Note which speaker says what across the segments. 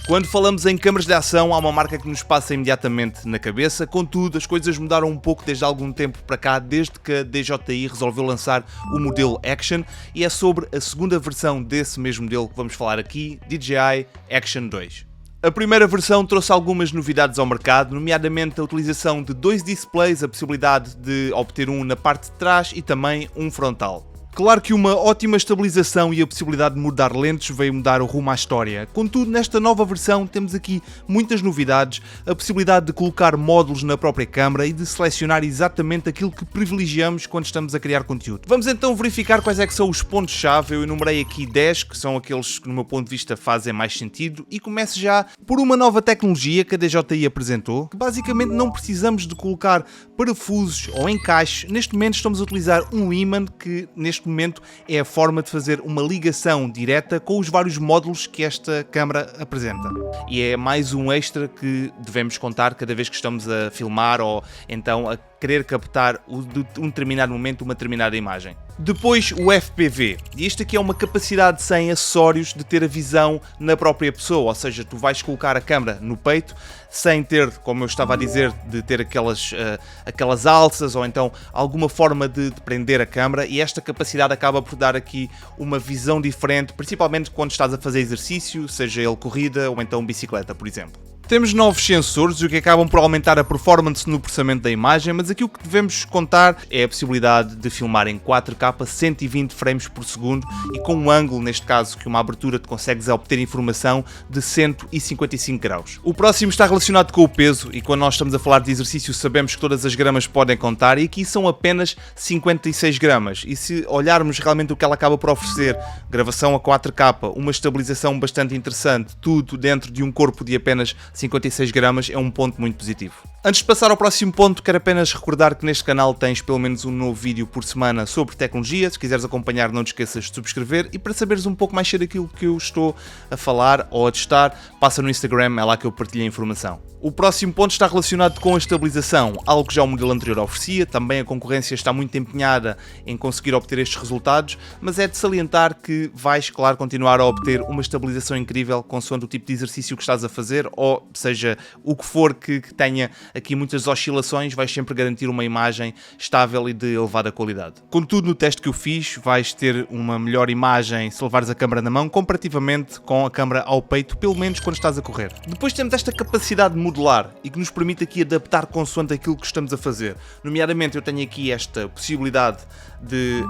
Speaker 1: Quando falamos em câmaras de ação, há uma marca que nos passa imediatamente na cabeça, contudo as coisas mudaram um pouco desde há algum tempo para cá, desde que a DJI resolveu lançar o modelo Action, e é sobre a segunda versão desse mesmo modelo que vamos falar aqui, DJI Action 2. A primeira versão trouxe algumas novidades ao mercado, nomeadamente a utilização de dois displays, a possibilidade de obter um na parte de trás e também um frontal. Claro que uma ótima estabilização e a possibilidade de mudar lentes veio mudar o rumo à história. Contudo, nesta nova versão temos aqui muitas novidades, a possibilidade de colocar módulos na própria câmara e de selecionar exatamente aquilo que privilegiamos quando estamos a criar conteúdo. Vamos então verificar quais é que são os pontos-chave. Eu enumerei aqui 10, que são aqueles que no meu ponto de vista fazem mais sentido, e começo já por uma nova tecnologia que a DJI apresentou, que basicamente não precisamos de colocar parafusos ou encaixes. Neste momento estamos a utilizar um ímã que neste momento é a forma de fazer uma ligação direta com os vários módulos que esta câmara apresenta. E é mais um extra que devemos contar cada vez que estamos a filmar ou então a querer captar de um determinado momento uma determinada imagem. Depois o FPV, e isto aqui é uma capacidade sem acessórios de ter a visão na própria pessoa, ou seja, tu vais colocar a câmera no peito sem ter, como eu estava a dizer, de ter aquelas alças ou então alguma forma de prender a câmera, e esta capacidade acaba por dar aqui uma visão diferente, principalmente quando estás a fazer exercício, seja ele corrida ou então bicicleta, por exemplo. Temos novos sensores, o que acabam por aumentar a performance no processamento da imagem, mas aqui o que devemos contar é a possibilidade de filmar em 4K 120 frames por segundo e com um ângulo, neste caso, que uma abertura te consegues obter informação de 155 graus. O próximo está relacionado com o peso, e quando nós estamos a falar de exercício sabemos que todas as gramas podem contar, e aqui são apenas 56 gramas. E se olharmos realmente o que ela acaba por oferecer, gravação a 4K, uma estabilização bastante interessante, tudo dentro de um corpo de apenas 56 gramas, é um ponto muito positivo. Antes de passar ao próximo ponto, quero apenas recordar que neste canal tens pelo menos um novo vídeo por semana sobre tecnologia. Se quiseres acompanhar, não te esqueças de subscrever, e para saberes um pouco mais sobre aquilo que eu estou a falar ou a testar, passa no Instagram, é lá que eu partilho a informação. O próximo ponto está relacionado com a estabilização, algo que já o modelo anterior oferecia. Também a concorrência está muito empenhada em conseguir obter estes resultados, mas é de salientar que vais, claro, continuar a obter uma estabilização incrível consoante o tipo de exercício que estás a fazer, ou seja, o que for que tenha aqui muitas oscilações, vais sempre garantir uma imagem estável e de elevada qualidade. Contudo, no teste que eu fiz, vais ter uma melhor imagem se levares a câmera na mão, comparativamente com a câmera ao peito, pelo menos quando estás a correr. Depois temos esta capacidade de modular e que nos permite aqui adaptar consoante aquilo que estamos a fazer. Nomeadamente, eu tenho aqui esta possibilidade de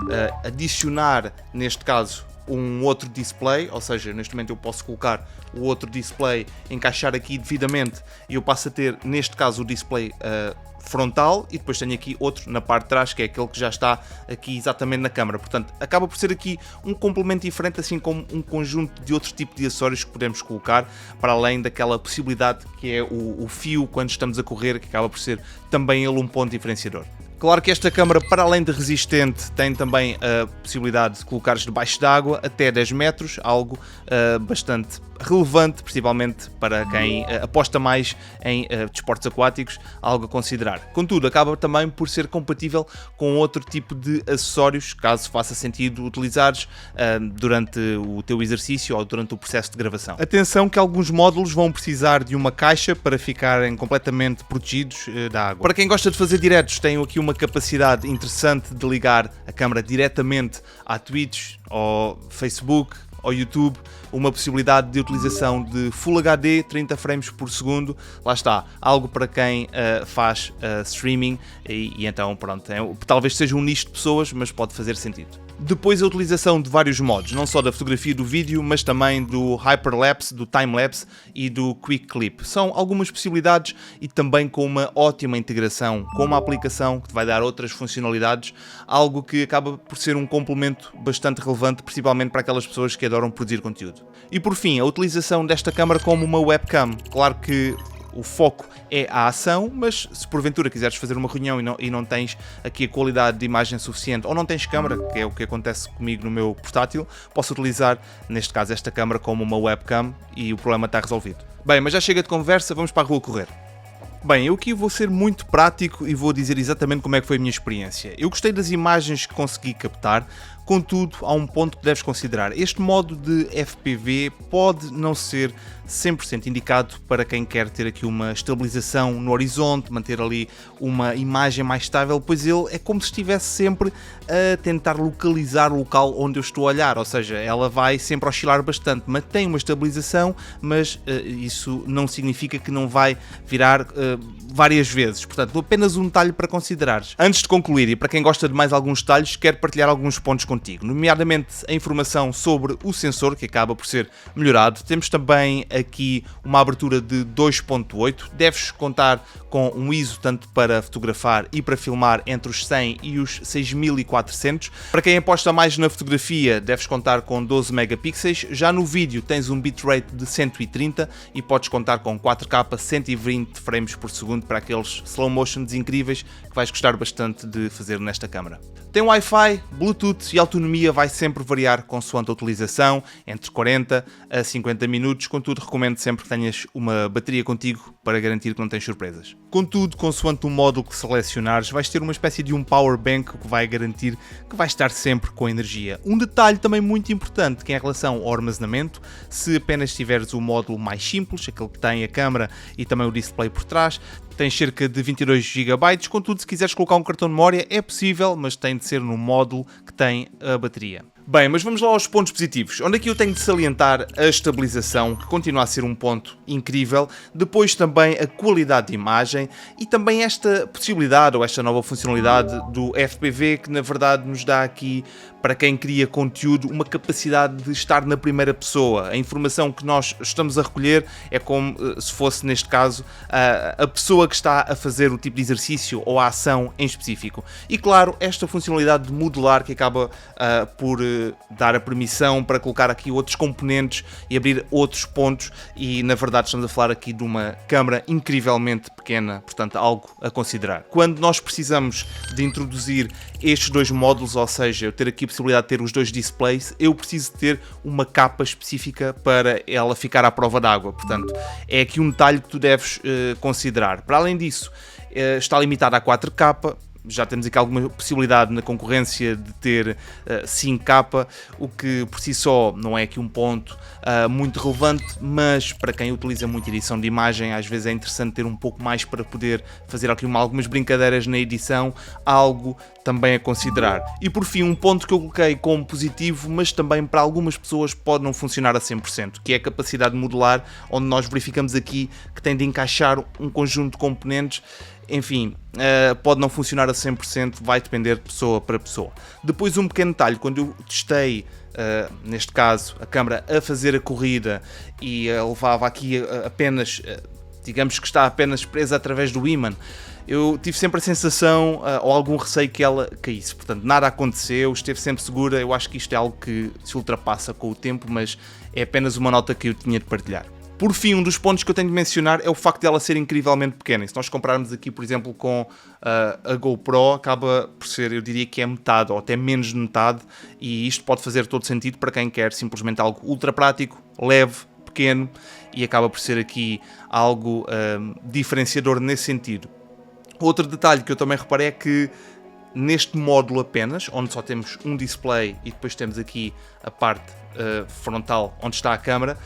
Speaker 1: adicionar, neste caso, um outro display, ou seja, neste momento eu posso colocar o outro display, encaixar aqui devidamente, e eu passo a ter, neste caso, o display frontal, e depois tenho aqui outro na parte de trás, que é aquele que já está aqui exatamente na câmara. Portanto, acaba por ser aqui um complemento diferente, assim como um conjunto de outro tipo de acessórios que podemos colocar, para além daquela possibilidade que é o fio quando estamos a correr, que acaba por ser também ele um ponto diferenciador. Claro que esta câmara, para além de resistente, tem também a possibilidade de colocares debaixo d'água até 10 metros, algo bastante relevante, principalmente para quem aposta mais em desportos aquáticos, algo a considerar. Contudo, acaba também por ser compatível com outro tipo de acessórios, caso faça sentido utilizares durante o teu exercício ou durante o processo de gravação. Atenção que alguns módulos vão precisar de uma caixa para ficarem completamente protegidos da água. Para quem gosta de fazer diretos, tenho aqui uma capacidade interessante de ligar a câmera diretamente à Twitch, ao Facebook, ao YouTube, uma possibilidade de utilização de Full HD, 30 frames por segundo. Lá está, algo para quem faz streaming, e então pronto, talvez seja um nicho de pessoas, mas pode fazer sentido. Depois a utilização de vários modos, não só da fotografia e do vídeo, mas também do Hyperlapse, do Timelapse e do Quick Clip. São algumas possibilidades, e também com uma ótima integração com uma aplicação que te vai dar outras funcionalidades, algo que acaba por ser um complemento bastante relevante, principalmente para aquelas pessoas que adoram produzir conteúdo. E por fim, a utilização desta câmara como uma webcam. Claro que o foco é a ação, mas se porventura quiseres fazer uma reunião e não tens aqui a qualidade de imagem suficiente, ou não tens câmara, que é o que acontece comigo no meu portátil, posso utilizar, neste caso, esta câmara como uma webcam e o problema está resolvido. Bem, mas já chega de conversa, vamos para a rua correr. Bem, eu aqui vou ser muito prático e vou dizer exatamente como é que foi a minha experiência. Eu gostei das imagens que consegui captar, Contudo, há um ponto que deves considerar. Este modo de FPV pode não ser 100% indicado para quem quer ter aqui uma estabilização no horizonte, manter ali uma imagem mais estável, pois ele é como se estivesse sempre a tentar localizar o local onde eu estou a olhar, ou seja, ela vai sempre oscilar bastante, mantém uma estabilização, mas isso não significa que não vai virar várias vezes. Portanto, apenas um detalhe para considerares. Antes de concluir, e para quem gosta de mais alguns detalhes, quero partilhar alguns pontos contigo, nomeadamente a informação sobre o sensor, que acaba por ser melhorado. Temos também aqui uma abertura de 2.8, deves contar com um ISO tanto para fotografar e para filmar entre os 100 e os 6400. Para quem aposta mais na fotografia, deves contar com 12 megapixels. Já no vídeo tens um bitrate de 130 e podes contar com 4K 120 frames por segundo para aqueles slow motions incríveis que vais gostar bastante de fazer nesta câmera. Tem Wi-Fi, Bluetooth e a autonomia vai sempre variar consoante a utilização, entre 40 a 50 minutos, contudo recomendo sempre que tenhas uma bateria contigo para garantir que não tens surpresas. Contudo, consoante o módulo que selecionares, vais ter uma espécie de um power bank que vai garantir que vais estar sempre com energia. Um detalhe também muito importante que é em relação ao armazenamento, se apenas tiveres o módulo mais simples, aquele que tem a câmera e também o display por trás, tens cerca de 22 GB, contudo se quiseres colocar um cartão de memória é possível, mas tem de ser no módulo que tem a bateria. Bem, mas vamos lá aos pontos positivos, onde aqui eu tenho de salientar a estabilização, que continua a ser um ponto incrível, depois também a qualidade de imagem e também esta possibilidade ou esta nova funcionalidade do FPV que na verdade nos dá aqui, para quem cria conteúdo, uma capacidade de estar na primeira pessoa. A informação que nós estamos a recolher é como se fosse, neste caso, a pessoa que está a fazer o tipo de exercício ou a ação em específico. E claro, esta funcionalidade de modular que acaba por dar a permissão para colocar aqui outros componentes e abrir outros pontos e na verdade estamos a falar aqui de uma câmara incrivelmente pequena, portanto algo a considerar. Quando nós precisamos de introduzir estes dois módulos, ou seja, eu ter aqui a possibilidade de ter os dois displays, eu preciso ter uma capa específica para ela ficar à prova d'água, portanto é aqui um detalhe que tu deves considerar. Para além disso, está limitado a 4K, já temos aqui alguma possibilidade na concorrência de ter 5K, o que por si só não é aqui um ponto muito relevante, mas para quem utiliza muito edição de imagem, às vezes é interessante ter um pouco mais para poder fazer aqui algumas brincadeiras na edição, algo também a considerar. E por fim, um ponto que eu coloquei como positivo, mas também para algumas pessoas pode não funcionar a 100%, que é a capacidade modular, onde nós verificamos aqui que tem de encaixar um conjunto de componentes. Enfim, pode não funcionar a 100%, vai depender de pessoa para pessoa. Depois um pequeno detalhe, quando eu testei, neste caso, a câmera a fazer a corrida e levava aqui apenas, digamos que está apenas presa através do ímã, eu tive sempre a sensação ou algum receio que ela caísse. Portanto, nada aconteceu, esteve sempre segura. Eu acho que isto é algo que se ultrapassa com o tempo, mas é apenas uma nota que eu tinha de partilhar. Por fim, um dos pontos que eu tenho de mencionar é o facto de ela ser incrivelmente pequena. E se nós compararmos aqui, por exemplo, com a GoPro, acaba por ser, eu diria que é metade ou até menos de metade, e isto pode fazer todo sentido para quem quer simplesmente algo ultra prático, leve, pequeno, e acaba por ser aqui algo diferenciador nesse sentido. Outro detalhe que eu também reparei é que neste módulo apenas, onde só temos um display e depois temos aqui a parte frontal onde está a câmera,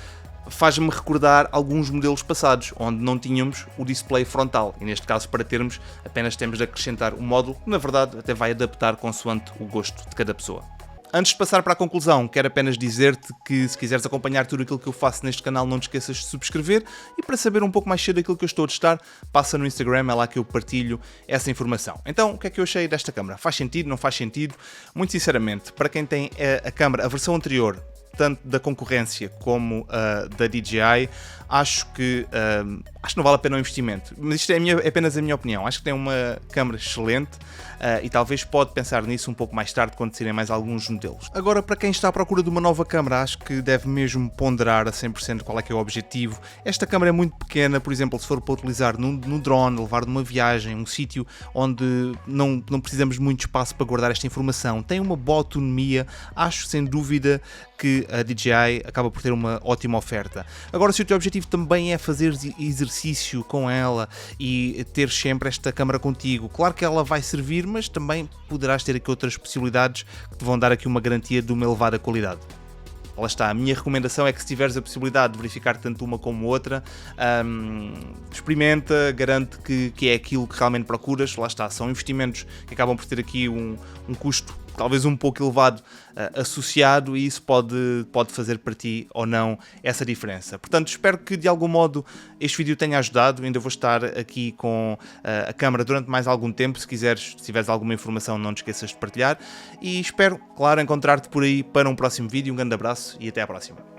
Speaker 1: faz-me recordar alguns modelos passados, onde não tínhamos o display frontal, e neste caso para termos apenas temos de acrescentar um módulo, que na verdade até vai adaptar consoante o gosto de cada pessoa. Antes de passar para a conclusão, quero apenas dizer-te que se quiseres acompanhar tudo aquilo que eu faço neste canal, não te esqueças de subscrever, e para saber um pouco mais cedo daquilo que eu estou a testar, passa no Instagram, é lá que eu partilho essa informação. Então, o que é que eu achei desta câmera? Faz sentido? Não faz sentido? Muito sinceramente, para quem tem a câmera, a versão anterior, tanto da concorrência como da DJI, acho que não vale a pena o investimento, mas isto é apenas a minha opinião. Acho que tem uma câmera excelente e talvez pode pensar nisso um pouco mais tarde quando saírem mais alguns modelos. Agora, para quem está à procura de uma nova câmera, acho que deve mesmo ponderar a 100% qual é que é o objetivo. Esta câmera é muito pequena, por exemplo, se for para utilizar no drone, levar numa viagem, um sítio onde não precisamos de muito espaço para guardar esta informação, tem uma boa autonomia, acho sem dúvida que que a DJI acaba por ter uma ótima oferta. Agora, se o teu objetivo também é fazer exercício com ela e ter sempre esta câmara contigo, claro que ela vai servir, mas também poderás ter aqui outras possibilidades que te vão dar aqui uma garantia de uma elevada qualidade. Lá está, a minha recomendação é que se tiveres a possibilidade de verificar tanto uma como outra, experimenta, garante que é aquilo que realmente procuras. Lá está, são investimentos que acabam por ter aqui um custo talvez um pouco elevado associado, e isso pode fazer para ti ou não essa diferença. Portanto, espero que de algum modo este vídeo tenha ajudado. Ainda vou estar aqui com a câmera durante mais algum tempo. Se tiveres alguma informação, não te esqueças de partilhar, e espero, claro, encontrar-te por aí para um próximo vídeo. Um grande abraço e até à próxima.